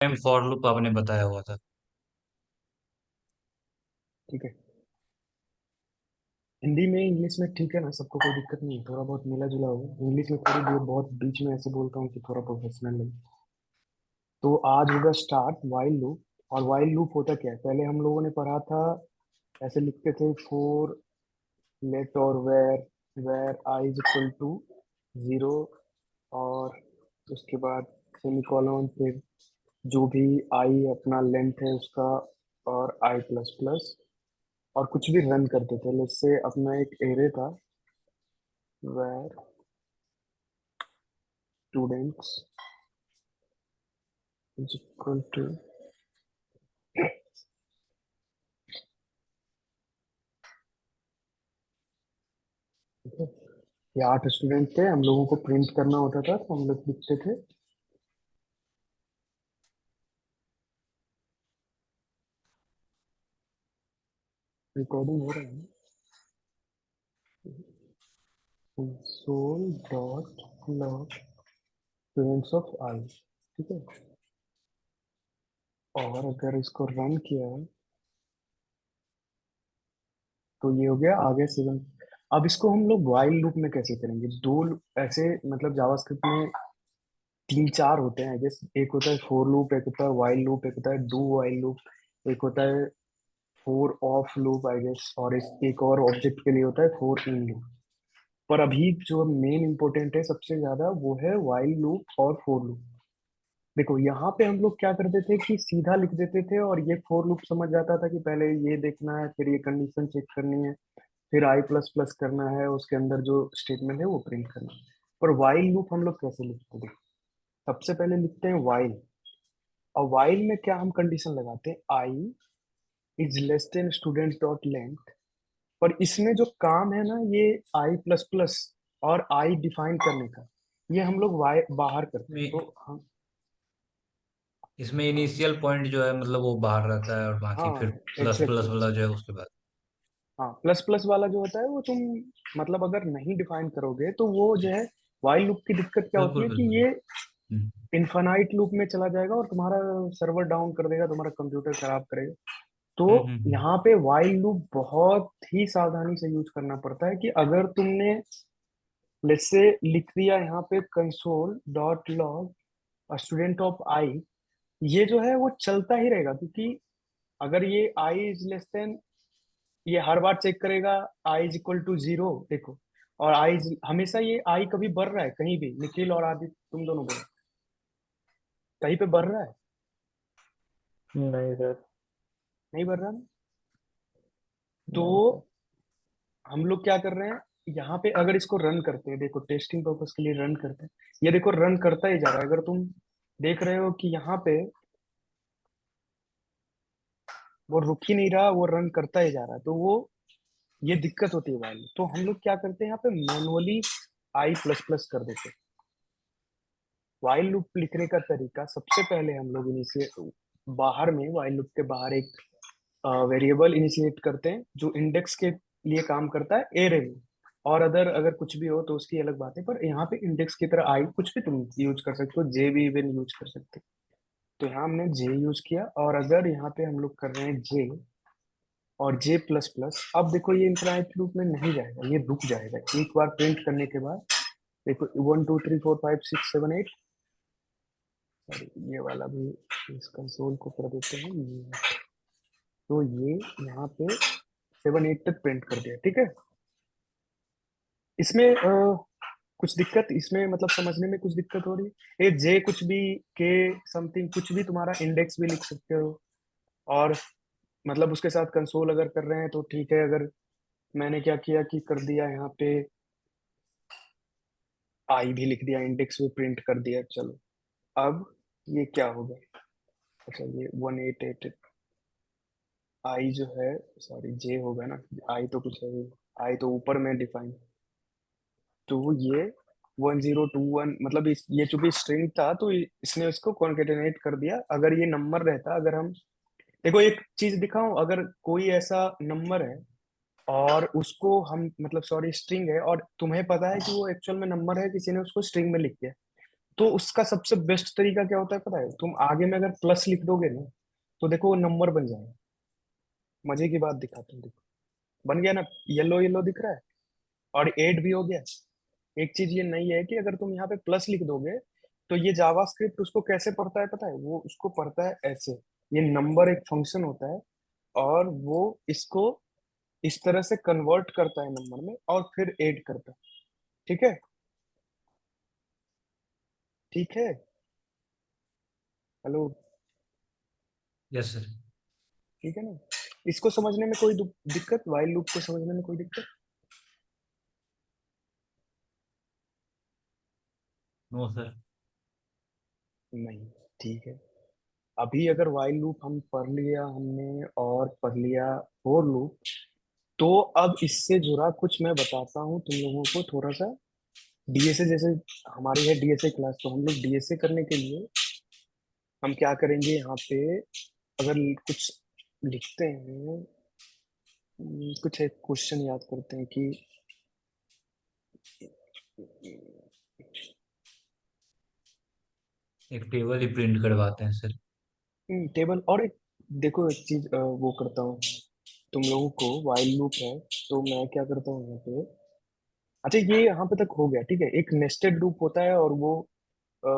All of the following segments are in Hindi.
टाइम फॉर लूप आपने बताया हुआ था। ठीक है। हिंदी में इंग्लिश में ठीक है ना, सबको कोई दिक्कत नहीं है, थोड़ा बहुत मिला जुला होगा। इंग्लिश में थोड़ी बहुत बहुत बीच में ऐसे बोलता हूँ कि थोड़ा प्रोफेशनल है। तो आज होगा स्टार्ट वाइल लूप। और वाइल लूप होता क्या है, पहले हम लोगों ने पढ़ा था, ऐसे लिखते थे फोर लेट और var I is equal to zero, और उसके बाद सेमीकोलन, फिर जो भी आई अपना लेंथ है उसका, और आई प्लस प्लस, और कुछ भी रन करते थे। जैसे अपना एक एरे था, var students is equal to, ये 8 स्टूडेंट थे, हम लोगों को प्रिंट करना होता था तो हम लोग लिखते थे, रिकॉर्डिंग हो रहा है, console dot log students of I. ठीक है। और अगर इसको रन किया है तो ये हो गया आगे 7। अब इसको हम लोग वाइल लूप में कैसे करेंगे, दो ऐसे मतलब जावास्क्रिप्ट में तीन चार होते हैं आई गेस। एक होता है फोर लूप, एक होता है वाइल लूप, एक होता है डू वाइल लूप, एक होता है for of loop I guess, और एक और ऑब्जेक्ट के लिए होता है फोर इन लूप। पर अभी जो मेन इंपॉर्टेंट है सबसे ज्यादा वो है वाइल लूप और फोर लूप। देखो यहाँ पे हम लोग क्या करते थे कि सीधा लिख देते थे और ये फोर लूप समझ जाता था कि पहले ये देखना है, फिर ये कंडीशन चेक करनी है, फिर आई प्लस प्लस करना है, उसके अंदर जो स्टेटमेंट है वो प्रिंट करना है। पर वाइल लूप हम लोग कैसे लिखते थे, सबसे पहले लिखते हैं वाइल। और वाइल में क्या हम कंडीशन लगाते हैं, I is less than student dot length. पर इसमें जो काम है ना, ये आई प्लस प्लस और आई डिफाइन करने का, ये हम लोग वाई बाहर करते हैं। इसमें तो हम, इसमें इनिशियल पॉइंट जो है मतलब वो बाहर रहता है और बाकी हाँ फिर प्लस प्लस एग्जैक्टली, वाला जो है उसके बाद। हाँ प्लस प्लस वाला जो होता है वो तुम मतलब अगर नहीं डिफाइन करोगे तो वो जो है, वाइल लूप की दिक्कत क्या होती बिल्कुल है कि बिल्कुल। ये हम्म इनफाइनाइट लूप में चला जाएगा और तुम्हारा सर्वर डाउन कर देगा, तुम्हारा कंप्यूटर खराब करेगा। तो हम्म। यहाँ पे वाइल लूप बहुत ही सावधानी से यूज करना पड़ता है कि अगर तुमने लेट्स से लिख दिया यहाँ पे console dot log student of I, ये जो है वो चलता ही रहेगा, क्योंकि अगर ये आई इज लेस देन, ये हर बार चेक करेगा आई इज इक्वल टू जीरो, देखो। और आई हमेशा ये आई कभी बढ़ रहा है कहीं भी, निखिल और आदित्य तुम दोनों बोलो, कहीं पे बढ़ रहा है? नहीं सर। नहीं बढ़ रहा ना। तो नहीं सर। हम लोग क्या कर रहे हैं, यहाँ पे अगर इसको रन करते हैं, देखो टेस्टिंग पर्पस के लिए रन करते हैं, ये देखो रन करता ही जा रहा है। अगर तुम देख रहे हो कि यहाँ पे वो रुक ही नहीं रहा, वो रन करता ही जा रहा है, तो वो ये दिक्कत होती है वाली। तो हम लोग क्या करते हैं यहाँ पे मैनुअली आई प्लस प्लस कर देते हैं। वाइल लूप लिखने का तरीका, सबसे पहले हम लोग इनिशिएट बाहर में, वाइल लूप के बाहर एक वेरिएबल इनिशिएट करते हैं जो इंडेक्स के लिए काम करता है एरे में। और अदर अगर कुछ भी हो तो उसकी अलग बात है, पर यहाँ पे इंडेक्स की तरह आई कुछ भी तुम यूज कर सकते हो, जे भी इवन यूज कर सकते हो। तो यहाँ हमने जे यूज किया, और अगर यहाँ पे हम लोग कर रहे हैं जे और जे प्लस प्लस, अब देखो ये इनफाइनाइट लूप में नहीं जाएगा, ये रुक जाएगा एक बार प्रिंट करने के बाद। देखो 1 2 3 4 5 6 7 8, ये वाला भी इस कंसोल को कर देते हैं तो ये यहाँ पे 7 8 तक प्रिंट कर दिया। ठीक है। इसमें कुछ दिक्कत, इसमें मतलब समझने में कुछ दिक्कत हो रही है, ये जे कुछ भी, के समथिंग कुछ भी तुम्हारा इंडेक्स भी लिख सकते हो, और मतलब उसके साथ कंसोल अगर कर रहे हैं तो ठीक है। अगर मैंने क्या किया कि कर दिया यहाँ पे आई भी लिख दिया, इंडेक्स भी प्रिंट कर दिया, चलो। अब ये क्या होगा, अच्छा ये 1 8 8 आई जो है, सॉरी जे होगा ना, आई तो कुछ है, आई तो ऊपर में डिफाइन। तो ये 1021 मतलब ये चूंकि स्ट्रिंग था तो इसने उसको कॉन्केटेनेट कर दिया। अगर ये नंबर रहता, अगर हम, देखो एक चीज दिखाऊं, अगर कोई ऐसा नंबर है और उसको हम मतलब सॉरी स्ट्रिंग है और तुम्हें पता है कि वो एक्चुअल में नंबर है, किसी ने उसको स्ट्रिंग में लिख दिया, तो उसका सबसे बेस्ट तरीका क्या होता है पता है? तुम आगे में अगर प्लस लिख दोगे ना, तो देखो वो नंबर बन जाएगा। मजे की बात दिखाता हूँ, देखो बन गया ना, येलो येलो दिख रहा है, और एड भी हो गया। एक चीज ये नहीं है कि अगर तुम यहाँ पे प्लस लिख दोगे, तो ये जावास्क्रिप्ट उसको कैसे पढ़ता है पता है? वो उसको पढ़ता है ऐसे, ये नंबर एक फंक्शन होता है, और वो इसको इस तरह से कन्वर्ट करता है नंबर में, और फिर ऐड करता है। ठीक है, ठीक है। Hello, yes sir. ठीक है ना? इसको समझने में कोई दिक्कत, वाइल लूप को समझने में कोई दिक्कत? No sir. नहीं, ठीक है। अभी अगर वाइल लूप हम पढ़ लिया हमने, और पढ़ लिया फोर लूप, तो अब इससे जुड़ा कुछ मैं बताता हूँ तुम लोगों को थोड़ा सा। डीएसए जैसे हमारी है डीएसए क्लास, तो हम लोग डीएसए करने के लिए हम क्या करेंगे यहाँ पे, अगर कुछ लिखते हैं, कुछ एक क्वेश्चन याद करते हैं कि एक टेबल ही प्रिंट करवाते हैं सर। टेबल, और एक देखो एक चीज वो करता हूँ तुम लोगों को। वाइल लूप है, तो मैं क्या करता हूँ यहाँ पे। अच्छा, ये यहाँ पे तक हो गया, ठीक है। एक नेस्टेड लूप होता है, और वो अ,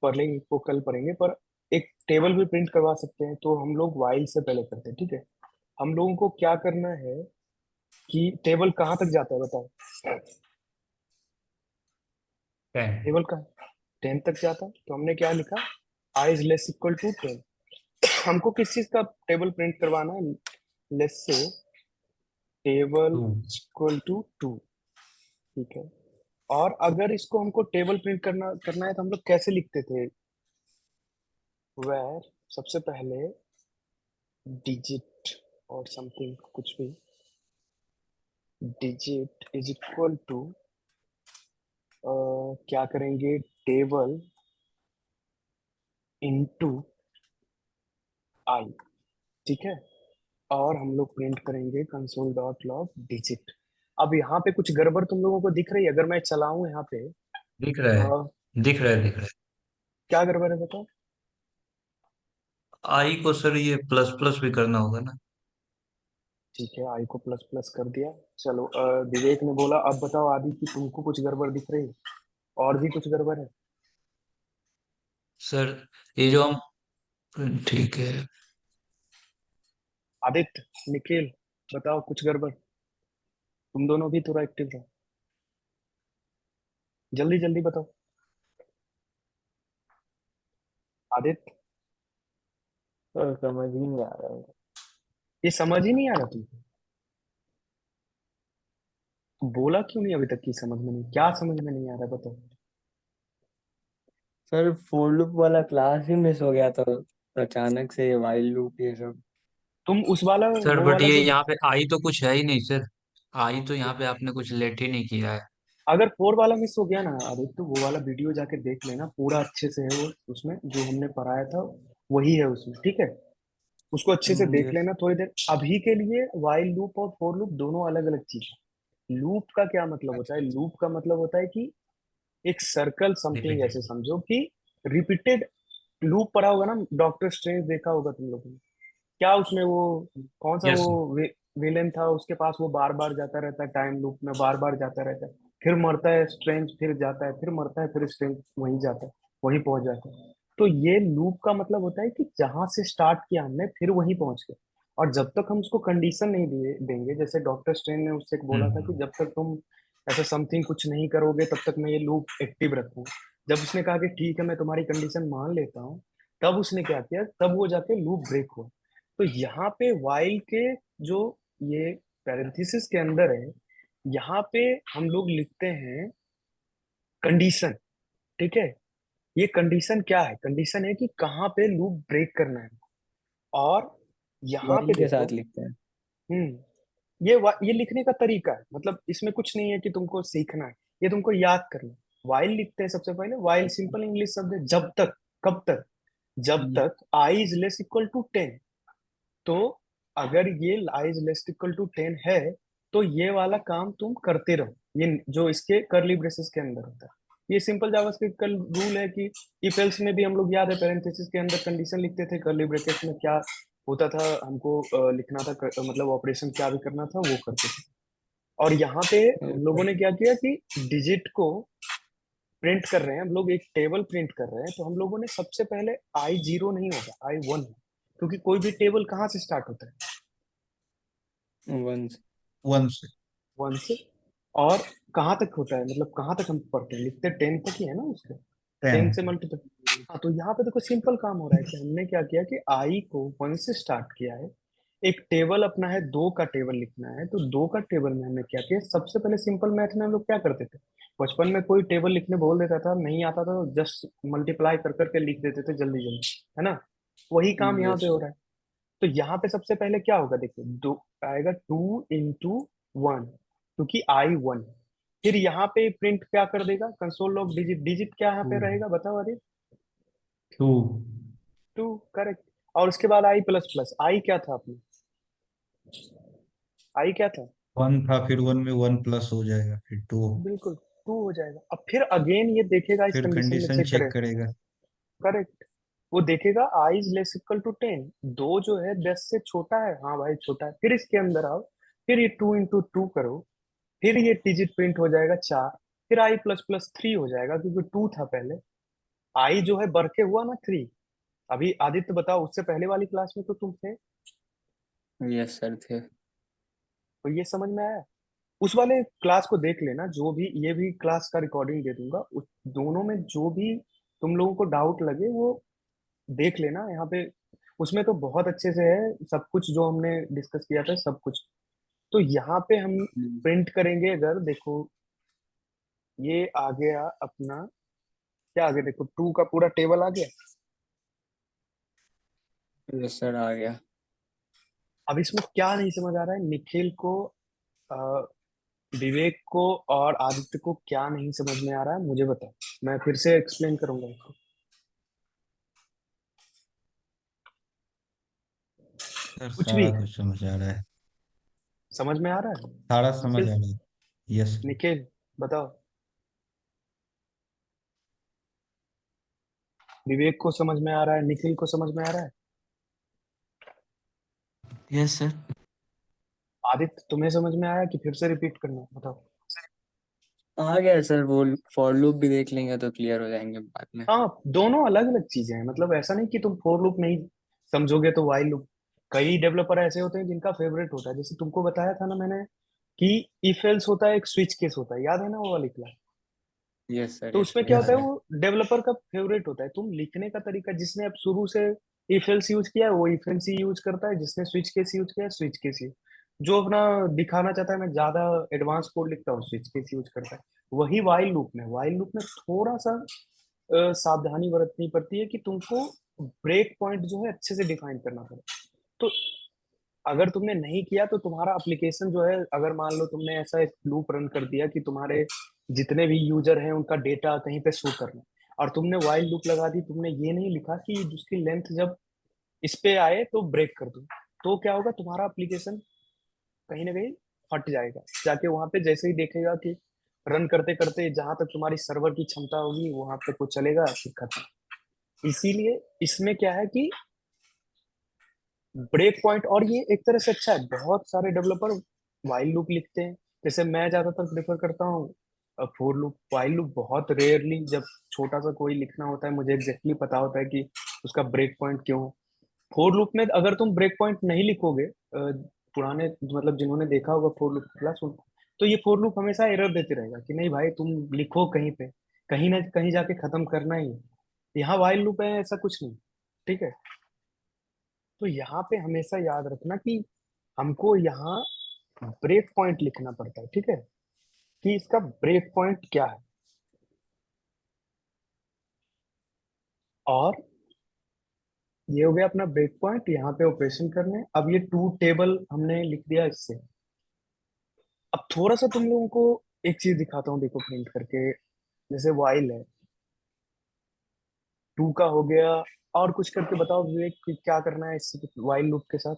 पढ़ लेंगे, वो कल पढ़ेंगे, पर एक टेबल भी प्रिंट करवा सकते हैं, तो हम लोग वाइल से पहले करते हैं, ठीक है। हम लोगों को क्या करना है कि टेबल कहाँ तक जाता है बताओ? 10। टेबल का 10 तक जाता है, तो हमने क्या लिखा? आई इज लेस इक्वल टू 10। हमको किस चीज का टेबल प्रिंट करवाना है? लेस से टेबल 2। इक्वल टू 2, ठीक है। और अगर इसको हमको टेबल प्रिंट करना करना है, तो हम लोग कैसे लिखते थे? वेर, सबसे पहले डिजिट और समथिंग कुछ भी, डिजिट इज इक्वल टू, क्या करेंगे, टेबल इनटू आई, ठीक है। और हम लोग प्रिंट करेंगे कंसोल डॉट लॉग डिजिट। अब यहाँ पे कुछ गड़बड़ तुम लोगों को दिख रही है? अगर मैं चलाऊं यहाँ पे, दिख रहा है, दिख रहा है, दिख रहा क्या गड़बड़ है बताओ? है। आई को सर ये प्लस प्लस भी करना होगा ना? ठीक है, आई को प्लस प्लस कर दिया। चलो, विवेक ने बोला, अब बताओ आदि कि तुमको कुछ गड़बड़ दिख रही है? और भी कुछ गड़बड़ है? सर ये जो हम, ठीक है। आदित्य, निखिल, बताओ कुछ गड़बड़? तुम दोनों भी थोड़ा एक्टिव रहो, जल्दी जल्दी बताओ। आदित्य, सर समझ ही नहीं आ रहा है। ये समझ ही नहीं आ रहा तुमको? तो बोला क्यों नहीं अभी तक कि समझ में नहीं? क्या समझ में नहीं आ रहा बताओ? सर फोर लूप वाला क्लास ही मिस हो गया था, अचानक से ये वाइल लूप ये सब। तुम उस वाला, सर वो बट वाला ये जो, यहाँ पे आई तो कुछ है ही नहीं सर। आई तो यहाँ पे आपने कुछ लेट ही नहीं किया है। अगर फोर वाला मिस हो गया ना आदित्य, तो वो वाला वीडियो जाके देख लेना, पूरा अच्छे से है वो, उसमें जो हमने पढ़ाया था वही है उसमें, ठीक है। उसको अच्छे से देख ये लेना थोड़ी देर। अभी के लिए वाइल लूप और फोर लूप दोनों अलग अलग चीज है। लूप का क्या मतलब होता है? लूप का मतलब होता है कि एक सर्कल समथिंग, ऐसे रिपीटेड। समझो कि रिपीटेड लूप पढ़ा होगा ना, डॉक्टर स्ट्रेंज देखा होगा तुम लोगों ने। क्या उसमें वो, कौन सा यस वो सर। विलेन था, उसके पास वो बार बार जाता रहता है टाइम लूप में, बार बार जाता रहता है, फिर मरता है स्ट्रेंज, फिर जाता है, फिर मरता है, फिर स्ट्रेंज वहीं जाता है, वहीं पहुंच जाता है। तो ये लूप का मतलब होता है कि जहां से स्टार्ट किया हमने, फिर वहीं पहुंच गए। और जब तक हम उसको कंडीशन नहीं दिए देंगे, जैसे डॉक्टर स्ट्रेंज ने उससे बोला था कि हम्म। जब तक तुम ऐसा समथिंग कुछ नहीं करोगे, तब तक मैं ये लूप एक्टिव रखूंगा। जब उसने कहा कि ठीक है मैं तुम्हारी कंडीशन मान लेता हूँ, तब उसने क्या किया, तब वो जाके लूप ब्रेक हुआ। तो यहाँ पे वाइल के जो ये पैरेंथेसिस के अंदर है, यहाँ पे हम लोग लिखते हैं कंडीशन, ठीक है। ये कंडीशन क्या है? कंडीशन है कि कहाँ पे लूप ब्रेक करना है। और यहाँ पे वाइल के देखो, साथ लिखते हैं। ये लिखने का तरीका है, मतलब इसमें कुछ नहीं है कि तुमको सीखना है, ये तुमको याद करना है। वाइल लिखते हैं सबसे पहले, वाइल अच्छा। सिंपल इंग्लिश शब्द है, जब तक। कब तक? जब हम्म, तक आई इज लेस इक्वल टू 10। तो अगर ये आई इज लेस इक्वल टू 10 है, तो ये वाला काम तुम करते रहो, ये जो इसके करली ब्रेसेस के अंदर होता है। ये सिंपल जावास्क्रिप्ट का रूल है कि इफ एल्स में भी हम लोग, याद है, पेरेंथेसिस के अंदर कंडीशन लिखते थे, कर्ली ब्रैकेट में क्या होता था हमको लिखना था, मतलब ऑपरेशन क्या भी करना था वो करते थे। और यहाँ पे हम लोगों ने क्या किया कि डिजिट को प्रिंट कर रहे हैं, हम लोग एक टेबल प्रिंट कर रहे हैं, तो हम लोगों ने सबसे पहले I0 नहीं होगा, I1 है, क्योंकि कोई भी टेबल कहाँ से स्टार्ट होता है? वन। 1 से। 1 से। और कहाँ तक होता है, मतलब कहाँ तक हम पढ़ते हैं, लिखते 10 तक ही है ना उसके, 10 10। से मल्टीप्लाई। हाँ, तो यहाँ पे देखो सिंपल काम हो रहा है कि हमने क्या किया कि आई को 1 से स्टार्ट किया है, एक टेबल अपना है, 2 का टेबल लिखना है, तो 2 का टेबल में हमने क्या किया, सबसे पहले सिंपल मैथ में हम लोग क्या करते थे, बचपन में कोई टेबल लिखने बोल देता था, नहीं आता था तो जस्ट मल्टीप्लाई कर करके लिख देते थे जल्दी जल्दी, है ना? वही काम यहाँ पे यस। हो रहा है। तो यहाँ पे सबसे पहले क्या होगा, देखो, दो आएगा 2 into 1, क्योंकि I1। फिर यहाँ पे प्रिंट क्या कर देगा, कंसोल लॉग डिजिट, डिजिट क्या यहाँ टू। पे रहेगा बताओ अरे? 2। 2, करेक्ट। और उसके बाद आई प्लस प्लस, आई क्या था अपने, आई क्या था? 1 था, फिर 1 में 1 प्लस हो जाएगा, फिर 2। बिल्कुल 2 हो जाएगा। अब फिर अगेन ये देखेगा, इस फिर कंडीशन में कंडीशन चेक करे, चेक करेगा। करेक्ट, वो देखेगा आई इज लेस इक्वल टू 10, 2 जो है 10 से छोटा है, हाँ भाई छोटा है, फिर इसके अंदर आओ, फिर ये 2 into 2 करो, फिर ये डिजिट प्रिंट हो जाएगा 4, फिर आई प्लस प्लस 3 हो जाएगा, क्योंकि 2 था पहले, आई जो है बढ़ के हुआ ना 3। अभी आदित्य बताओ, उससे पहले वाली क्लास में तो तुम थे, यस सर थे। तो ये समझ में आया? उस वाले क्लास को देख लेना, जो भी, ये भी क्लास का रिकॉर्डिंग दे दूंगा, उस दोनों में जो भी तुम लोगों को डाउट लगे वो देख लेना यहाँ पे, उसमें तो बहुत अच्छे से है सब कुछ जो हमने डिस्कस किया था सब कुछ। तो यहाँ पे हम प्रिंट करेंगे, अगर देखो ये आ गया अपना, क्या आ गया, देखो 2 का पूरा टेबल आ गया। यस सर आ गया। अब इसमें क्या नहीं समझ आ रहा है, निखिल को, अ, विवेक को और आदित्य को क्या नहीं समझ में आ रहा है मुझे बताओ, मैं फिर से एक्सप्लेन करूंगा इसको। सर कुछ भी सारा कुछ समझ आ रहा है। समझ में आ रहा है? सारा समझ आ सिर्फ रहा है। यस। निखिल बताओ, विवेक को समझ में आ रहा है, निखिल को समझ में आ रहा है, यस सर। आदित्य तुम्हें समझ में आया कि फिर से रिपीट करना है? बताओ। आ गया सर, वो फॉर लूप भी देख लेंगे तो क्लियर हो जाएंगे बाद में। हाँ, दोनों अलग अलग चीजें हैं, मतलब ऐसा नहीं कि तुम फोर लूप नहीं समझोगे तो वाइल लूप। कई डेवलपर ऐसे होते हैं जिनका फेवरेट होता है, जैसे तुमको बताया था ना मैंने कि इफ एल्स होता है, एक स्विच केस होता है, याद है ना वो वाली क्लास? यस सर तो ये उसमें तो क्या यस होता है, याद है। सर। वो डेवलपर का फेवरेट होता है, तुम लिखने का तरीका, जिसने अब शुरू से इफ एल्स यूज किया है वो इफ एल्स ही यूज करता है, जिसने स्विच केस यूज किया है स्विच केस ही, जो अपना दिखाना चाहता है मैं ज्यादा एडवांस कोड लिखता हूँ स्विच केस यूज करता है। वही वाइल लूप में थोड़ा सा सावधानी बरतनी पड़ती है कि तुमको ब्रेक पॉइंट जो है अच्छे से डिफाइन करना पड़े। तो अगर तुमने नहीं किया तो तुम्हारा एप्लीकेशन जो है, अगर मान लो तुमने ऐसा एक लूप रन कर दिया कि तुम्हारे जितने भी यूजर हैं उनका डेटा कहीं पे शो करना, और तुमने वाइल लूप लगा दी, तुमने ये नहीं लिखा कि उसकी लेंथ जब इस पे आए तो ब्रेक कर दो, तो क्या होगा, तुम्हारा एप्लीकेशन कहीं ना कहीं फट जाएगा, जाके वहां पे जैसे ही देखेगा कि रन करते करते जहां तक तुम्हारी सर्वर की क्षमता होगी वहां तक वो चलेगा, फिर खत्म। इसीलिए इसमें क्या है कि ब्रेक पॉइंट, और ये एक तरह से अच्छा है, बहुत सारे डेवलपर वाइल लूप लिखते हैं, जैसे मैं ज्यादातर प्रेफर करता हूँ फोर लूप। वाइल लूप बहुत रेयरली, जब छोटा सा कोई लिखना होता है मुझे एग्जैक्टली पता होता है कि उसका ब्रेक पॉइंट क्यों है। फोर लूप में अगर तुम ब्रेक पॉइंट नहीं लिखोगे, पुराने मतलब जिन्होंने देखा होगा फोर लूप क्लास, तो ये फोर लूप हमेशा एरर देते रहेगा कि नहीं भाई तुम लिखो कहीं पे, कहीं ना कहीं जाके खत्म करना ही है। यहाँ वाइल लूप है, ऐसा कुछ नहीं, ठीक है? तो यहाँ पे हमेशा याद रखना कि हमको यहाँ ब्रेक पॉइंट लिखना पड़ता है, ठीक है, कि इसका ब्रेक पॉइंट क्या है। और ये हो गया अपना ब्रेक पॉइंट, यहाँ पे ऑपरेशन करने। अब ये टू टेबल हमने लिख दिया इससे। अब थोड़ा सा तुम लोगों को एक चीज दिखाता हूँ, देखो प्रिंट करके, जैसे वाइल है, 2 का हो गया, और कुछ करके बताओ विवेक कि क्या करना है इस वाइल लूप के साथ।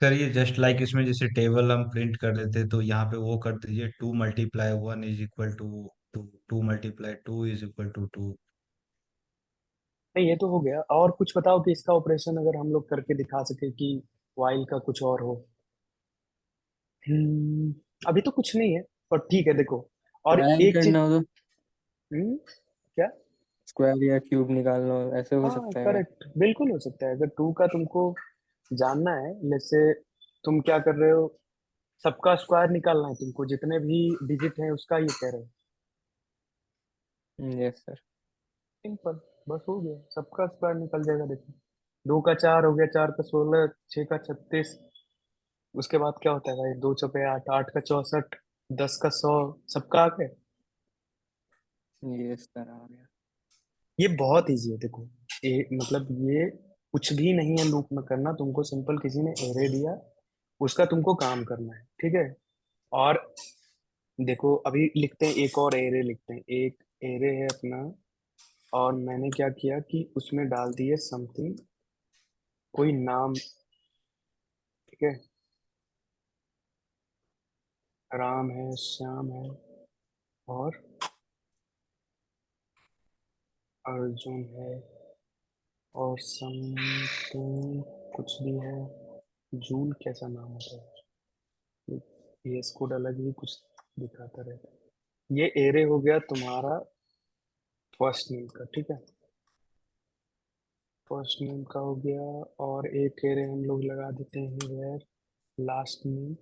सर ये जस्ट लाइक इसमें जैसे टेबल हम प्रिंट कर देते तो यहाँ पे वो कर दीजिए, 2 × 1 = 2। टू, 2 × 2 = 2। नहीं ये तो हो गया, और कुछ बताओ कि इसका ऑपरेशन अगर हम लोग करके दिखा सके कि वाइल का कुछ और हो। हम्म, अभी तो कुछ नहीं है, पर ठीक है देखो। और स्क्वायर एक चीज। करना हो तो क्या? स्क्वायर या क्यूब निकालना हो ऐसे हो हाँ सकता है। करेक्ट, बिल्कुल हो सकता है। अगर टू का तुमको जानना है, जैसे तुम क्या कर रहे हो, सबका स्क्वायर निकालना है तुमको, जितने भी डिजिट हैं उसका, ये कह रहे हो। Yes sir. सिंपल, बस हो गया, सबका स्क्वायर निकल जाएगा। देखो, 2 का 4 हो गया, 4 का 16, 6 का 36। उसके बाद क्या होता है भाई, 2 × 4 = 8, 8 का 64, 10 का 100, सबका आ गया। यस सर आ गया। ये बहुत इजी है देखो। मतलब ये कुछ भी नहीं है लूप में करना तुमको, सिंपल किसी ने एरे दिया, उसका तुमको काम करना है, ठीक है। और देखो अभी लिखते हैं, एक और एरे लिखते हैं। एक एरे है अपना, और मैंने क्या किया कि उसमें डाल दिए समथिंग, कोई नाम, ठीक है। राम है, श्याम है, और अर्जुन है, और समथिंग कुछ भी है। जून कैसा नाम होता है, ये कोड अलग ही कुछ दिखाता रहता है। ये एरे हो गया तुम्हारा फर्स्ट नेम का, ठीक है। फर्स्ट नेम का हो गया। और एक एरे हम लोग लगा देते हैं var last name,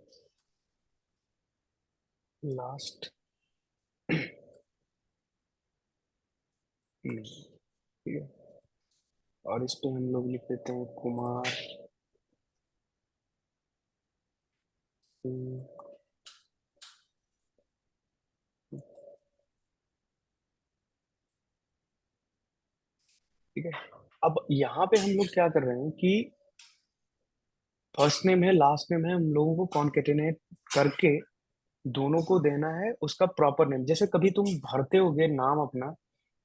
last name, ठीक है। और इस पे हम लोग लिख देते हैं कुमार सिंह, ठीक है। अब यहाँ पे हम लोग क्या कर रहे हैं कि फर्स्ट नेम है, लास्ट नेम है, हम लोगों को कॉन्केटेनेट करके दोनों को देना है उसका प्रॉपर नेम। जैसे कभी तुम भरते होगे नाम अपना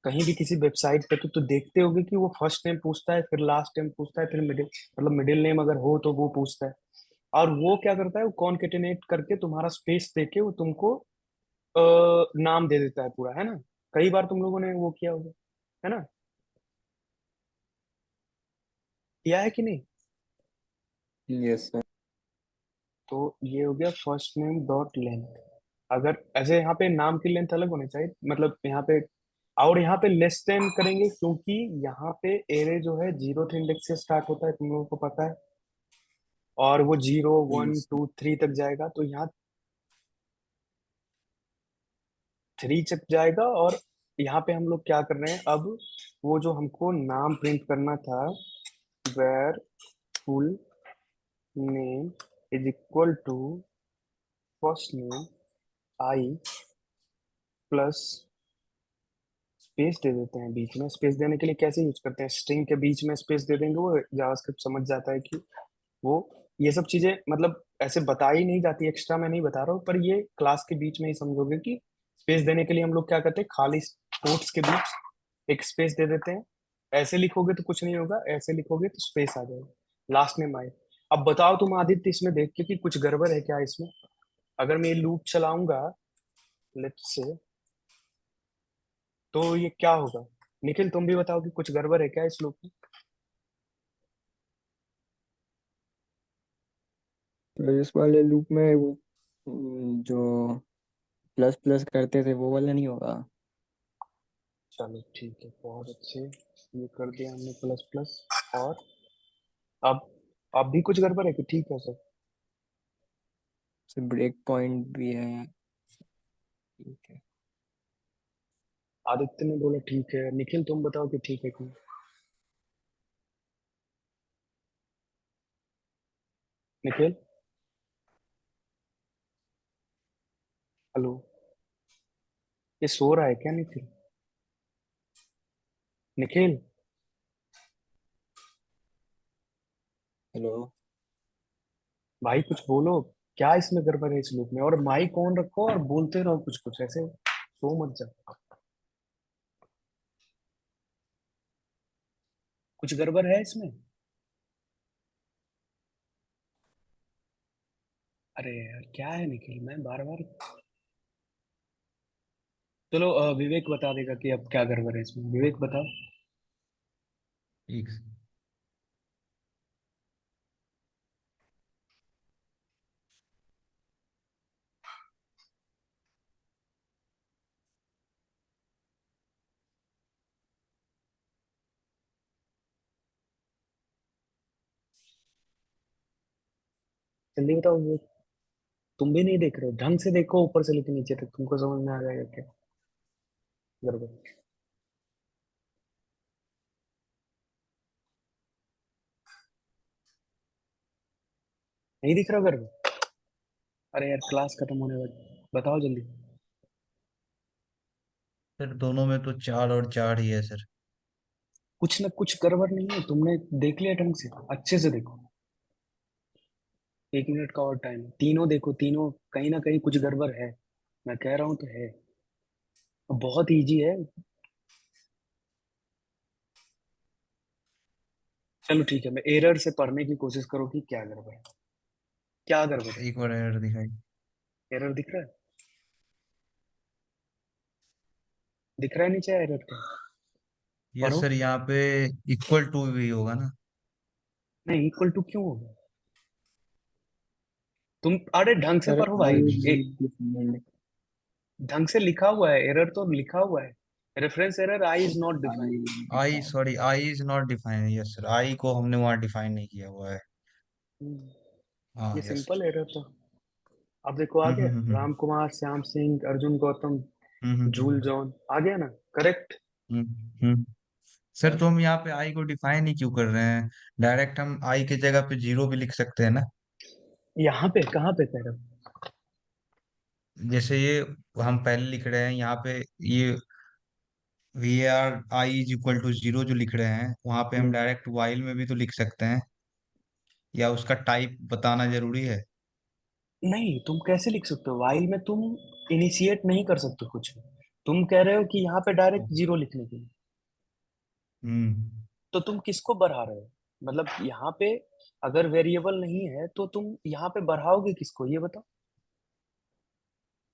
कहीं भी किसी वेबसाइट पे, तो देखते होगे कि वो फर्स्ट नेम पूछता है, फिर लास्ट नेम पूछता है, फिर मिडिल, मतलब मिडिल नेम अगर हो तो वो पूछता है। और वो क्या करता है, वो कॉन्केटेनेट करके तुम्हारा स्पेस देके वो तुमको नाम दे देता है पूरा, है ना। कई बार तुम लोगों ने वो किया होगा, है ना, किया है कि नहीं। Yes sir. तो ये हो गया फर्स्ट नेम डॉट लेंथ। अगर ऐसे यहाँ पे नाम की लेंथ अलग होनी चाहिए, मतलब यहाँ पे, और यहाँ पे लेस देन करेंगे क्योंकि यहाँ पे एरे जो है 0th इंडेक्स से स्टार्ट होता है, तुम लोगों को पता है। और वो 0 1 2 3 तक जाएगा, तो यहाँ 3 तक जाएगा। और यहाँ पे हम लोग क्या कर रहे हैं अब, वो जो हमको नाम प्रिंट करना था, where full name is equal to first name I plus space दे देते हैं बीच में। स्पेस देने के लिए कैसे यूज करते हैं, स्ट्रिंग के बीच में स्पेस दे देंगे, वो जावास्क्रिप्ट समझ जाता है कि वो, ये सब चीजें मतलब ऐसे बताई नहीं जाती, एक्स्ट्रा मैं नहीं बता रहा हूँ, पर ये क्लास के बीच में ही समझोगे कि स्पेस देने के लिए हम लोग क्या करते हैं, खाली कोट्स के बीच एक स्पेस दे देते हैं। ऐसे लिखोगे तो कुछ नहीं होगा, ऐसे लिखोगे तो स्पेस आ जाएगा, लास्ट नेम आए। अब बताओ तुम आदित्य, इसमें देख के कि कुछ गड़बड़ है क्या इसमें। अगर मैं ये लूप चलाऊंगा, लेट्स से, तो ये क्या होगा। निखिल तुम भी बताओ कि कुछ गड़बड़ है क्या इस लूप में। तो इस वाले लूप में वो जो प्लस प्लस करते थे वो वाला नहीं होगा। चलो ठीक है, बहुत अच्छे, ये कर दिया हमने प्लस प्लस। और अब अब भी कुछ गड़बड़ है कि ठीक है सब। ब्रेक पॉइंट भी है। ठीक है। आदित्य ने बोला ठीक है, निखिल तुम बताओ कि ठीक है कि नहीं? निखिल, हेलो, ये सो रहा है क्या निखिल? निखिल, हेलो। भाई कुछ बोलो, क्या इसमें गड़बड़ है इस लूप में। और माइक ऑन रखो और बोलते रहो कुछ कुछ, ऐसे सो मत जाओ। कुछ गड़बड़ है इसमें। अरे यार क्या है निखिल, मैं बार बार, चलो विवेक बता देगा कि अब क्या गड़बड़ है इसमें। विवेक बताओ। ठीक। जल्दी बताओ विवेक। तुम भी नहीं देख रहे हो, ढंग से देखो ऊपर से लेकर नीचे तक, तुमको समझ में आ जाएगा क्या गड़बड़। नहीं दिख रहा गड़बड़? अरे यार क्लास खत्म होने वाली, बताओ जल्दी। सर दोनों में तो 4 और 4 ही है सर। कुछ ना कुछ गड़बड़ नहीं है, तुमने देख लिया ढंग से? अच्छे से देखो। 1 मिनट का और टाइम है, तीनों देखो, तीनों कहीं ना कहीं कुछ गड़बड़ है। मैं कह रहा हूँ तो है। बहुत इजी है। चलो ठीक है, मैं एरर से पढ़ने की कोशिश करो कि क्या गड़बड़ है। क्या गड़बड़ है? एक बार एरर दिखाई। एरर दिख रहा है? दिख रहा है नीचे एरर के? यस पढ़ो। सर, यहाँ पे इक्वल टू भी होगा ना? नहीं, इक्वल टू क्यों होगा? तुम अरे ढंग से सर पढ़ो आई भाई। इज एक डिफाइंड। ढंग से लिखा हुआ है, एरर तो लिखा हुआ है। Reference error I is not I defined. Is I defined. Sorry, I is not defined. Yes sir, I को हमने वहाँ डिफाइन नहीं किया हुआ है। हाँ ये यस। सिंपल एरर था। अब देखो आ गया। हम्म। राम कुमार, श्याम सिंह, अर्जुन गौतम, जूल हम्म। जॉन, आ गया ना करेक्ट? हम्म। सर तो बस। हम यहाँ पे आई को डिफाइन ही क्यों कर रहे हैं? डायरेक्ट हम आई की जगह पे 0 भी लिख सकते हैं ना। यहाँ पे कहाँ पे कह रहे हो? जैसे ये हम पहले लिख रहे हैं यहाँ पे, ये var I is equal to 0 जो लिख रहे हैं, वहां पे हम हम्म, डायरेक्ट वाइल में भी तो लिख सकते हैं। या उसका टाइप बताना जरूरी है? नहीं, तुम कैसे लिख सकते हो वाइल में? तुम इनिशिएट नहीं कर सकते कुछ। तुम कह रहे हो कि यहाँ पे डायरेक्ट जीरो लिखने के लिए। हम्म। तो तुम किसको बढ़ा रहे हो? मतलब यहाँ पे अगर वेरिएबल नहीं है तो तुम यहाँ पे बढ़ाओगे किसको, ये बताओ।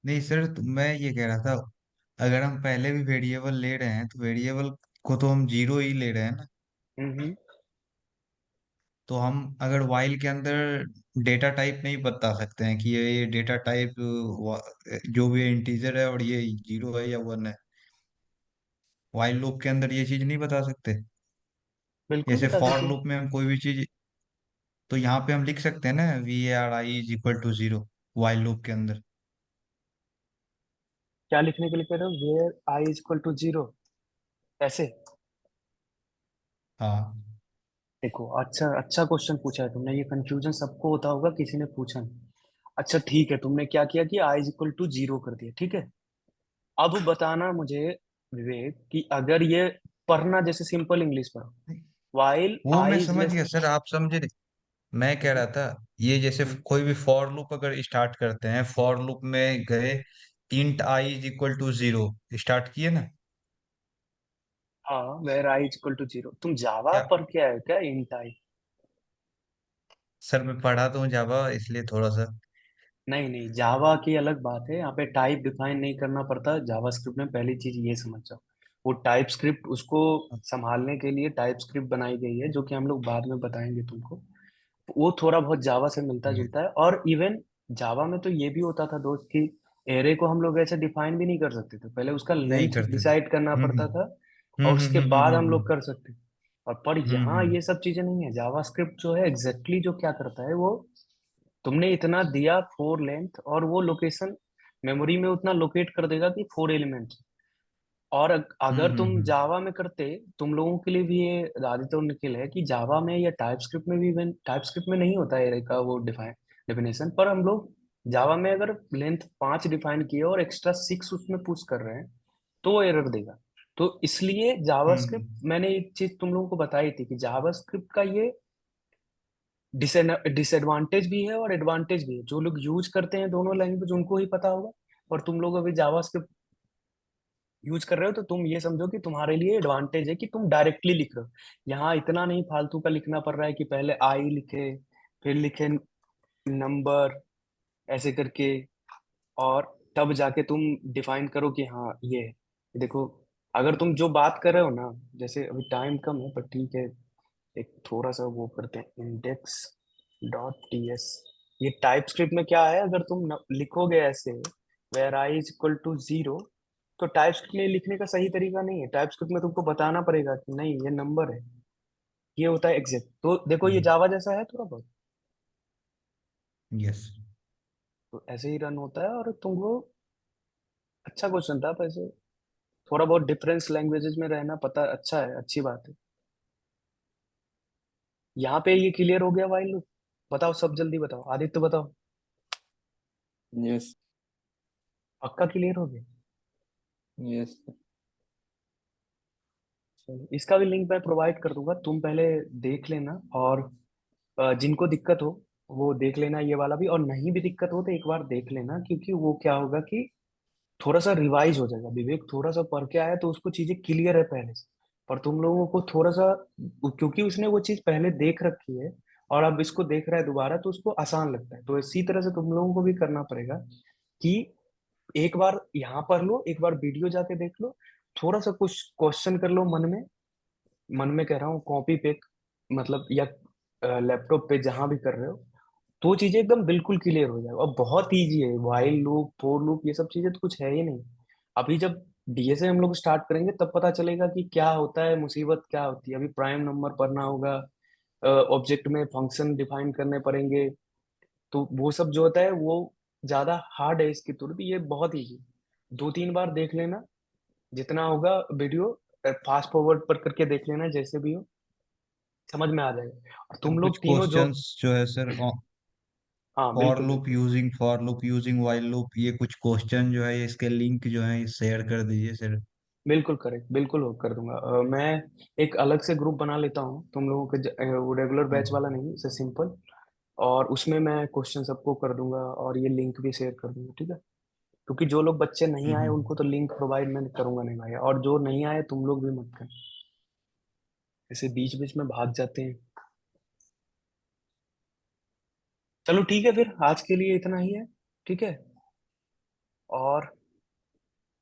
नहीं सर, तो मैं ये कह रहा था, अगर हम पहले भी वेरिएबल ले रहे हैं तो वेरिएबल को तो हम 0 ही ले रहे हैं ना। हम्म। तो हम अगर वाइल के अंदर डेटा टाइप नहीं बता सकते हैं कि ये डेटा टाइप जो भी इंटीजर है और ये 0 है या 1 है। वाइल लूप के अंदर ये चीज नहीं बता सकते। बिल्कुल जैसे बता फॉर सकते। लूप में हम कोई भी चीज, तो यहाँ पे हम लिख सकते हैं ना V A R I is equal to 0 while loop के अंदर। क्या लिखने के लिए कह रहे हो? Where I is equal to zero, ऐसे? हाँ। देखो, अच्छा अच्छा क्वेश्चन पूछा है तुमने। ये कंफ्यूजन सबको होता होगा, किसी ने पूछा नहीं। अच्छा ठीक है, तुमने क्या किया कि आई इज इक्वल टू जीरो कर दिया, ठीक है। अब बताना मुझे विवेक कि अगर ये पढ़ना जैसे सिंपल इंग्लिश पढ़ो। वाइल वो मैं आई इज समझ लेस। गया सर, आप समझे नहीं। मैं कह रहा था, ये जैसे कोई भी फॉर लूप अगर स्टार्ट करते हैं, फॉर लूप में गए, int I is equal to 0 start किए ना। हाँ, where I is equal to zero. तुम जावा क्या? पर क्या है क्या इंट आई? सर मैं पढ़ा तो हूँ जावा, इसलिए थोड़ा सा। नहीं नहीं, जावा की अलग बात है। यहाँ पे टाइप डिफाइन नहीं करना पड़ता जावा स्क्रिप्ट में, पहली चीज ये समझ जाओ। वो टाइप स्क्रिप्ट, उसको संभालने के लिए टाइप स्क्रिप्ट बनाई गई है, जो कि हम लोग बाद में बताएंगे तुमको। वो थोड़ा बहुत जावा से मिलता ये जुलता है। और इवन जावा में तो ये भी होता था दोस्त कि एरे को हम लोग ऐसे डिफाइन भी नहीं कर सकते थे, पहले उसका नहीं लेंथ करते थे। डिसाइड करना पड़ता था। और उसके बाद हम हम्म। लोग कर सकते। और पर यहाँ हम्म। ये सब चीजें नहीं है। जावा स्क्रिप्ट जो है एग्जैक्टली जो क्या करता है वो, तुमने इतना दिया फोर लेंथ, और वो लोकेशन मेमोरी में उतना लोकेट कर देगा कि 4 एलिमेंट। और अगर तुम हम्म। जावा में करते, तुम लोगों के लिए भी ये आदित्य और निखिल है कि जावा में या टाइप स्क्रिप्ट में भी, टाइप स्क्रिप्ट में नहीं होता है एरे का वो डिफिनेशन, पर हम लोग जावा में अगर लेंथ 5 डिफाइन किए और एक्स्ट्रा 6 उसमें पुश कर रहे हैं तो वो एरर देगा। तो इसलिए जावा हम्म। स्क्रिप्ट, मैंने एक चीज तुम लोगों को बताई थी कि जावा स्क्रिप्ट का ये डिसएडवांटेज भी है और एडवांटेज भी है। जो लोग यूज करते हैं दोनों लैंग्वेज उनको ही पता होगा। और तुम लोग अभी जावा स्क्रिप्ट यूज कर रहे हो तो तुम ये समझो कि तुम्हारे लिए एडवांटेज है कि तुम डायरेक्टली लिख रहे हो। यहाँ इतना नहीं फालतू का लिखना पड़ रहा है कि पहले आई लिखे, फिर लिखे नंबर, ऐसे करके, और तब जाके तुम डिफाइन करो कि हाँ ये है। देखो, अगर तुम जो बात कर रहे हो ना, जैसे अभी टाइम कम है पर ठीक है, एक थोड़ा सा वो करते हैं, इंडेक्स डॉट टीएस। ये टाइप स्क्रिप्ट में क्या है, अगर तुम लिखोगे ऐसे var I is equal to zero, तो टाइप स्क्रिप्ट में लिखने का सही तरीका नहीं है। टाइप स्क्रिप्ट में तुमको बताना पड़ेगा कि नहीं ये नंबर है, ये होता है एग्जैक्ट। तो देखो ये जावा जैसा है थोड़ा बहुत, यस। तो ऐसे ही रन होता है। और तुमको अच्छा क्वेश्चन था वैसे, थोड़ा बहुत डिफरेंस लैंग्वेजेस में रहना पता अच्छा है, अच्छी बात है। यहाँ पे ये क्लियर हो गया वाइल लूप? बताओ सब जल्दी बताओ, आदित्य बताओ। यस। पक्का क्लियर हो गया? यस। चलो, इसका भी लिंक मैं प्रोवाइड कर दूंगा, तुम पहले देख लेना। और जिनको दिक्कत हो वो देख लेना ये वाला भी, और नहीं भी दिक्कत हो तो एक बार देख लेना, क्योंकि वो क्या होगा कि थोड़ा सा रिवाइज हो जाएगा। विवेक थोड़ा सा पढ़ के आया तो उसको चीजें क्लियर है पहले से, पर तुम लोगों को थोड़ा सा, क्योंकि उसने वो चीज पहले देख रखी है और अब इसको देख रहा है दोबारा, तो उसको आसान लगता है। तो इसी तरह से तुम लोगों को भी करना पड़ेगा कि एक बार यहाँ पढ़ लो, एक बार वीडियो जाके देख लो, थोड़ा सा कुछ क्वेश्चन कर लो मन में। मन में कह रहा हूँ, कॉपी पे मतलब, या लैपटॉप पे जहां भी कर रहे हो, तो चीजें एकदम बिल्कुल क्लियर हो जाए। और बहुत इजी है, व्हाइल लूप फॉर लूप ये सब चीजें तो कुछ है ही नहीं। अभी जब डीएसए हम लोग स्टार्ट करेंगे तब पता चलेगा कि क्या होता है, मुसीबत क्या होती है। अभी प्राइम नंबर पढ़ना होगा, ऑब्जेक्ट में फंक्शन डिफाइन करने पड़ेंगे, तो वो सब जो होता है वो ज्यादा हार्ड है इसकी तुलना में, ये बहुत इजी। 2-3 बार देख लेना, जितना होगा वीडियो फास्ट फॉरवर्ड पर करके देख लेना, जैसे भी हो समझ में आ जाएगा। और सर तुम कुछ लोग तीनों जो, क्वेश्चंस जो है सर, हाँ बिल्कुल बिल्कुल, for loop using while loop, ये कुछ क्वेश्चन जो है इसके लिंक जो है शेयर कर दीजिए सर। बिल्कुल करेक्ट, बिल्कुल वो कर दूंगा। मैं एक अलग से ग्रुप बना लेता हूँ तुम लोगों के, वो रेगुलर बैच वाला नहीं, इसे सिंपल। और उसमें मैं क्वेश्चन सबको कर दूंगा और ये लिंक भी शेयर कर दूंगा, ठीक है? क्योंकि जो लोग बच्चे नहीं आए हम्म। उनको तो लिंक प्रोवाइड मैं करूंगा नहीं भाई, और जो नहीं आए तुम लोग भी मत कर, ऐसे बीच बीच में भाग जाते हैं। चलो ठीक है, फिर आज के लिए इतना ही है, ठीक है? और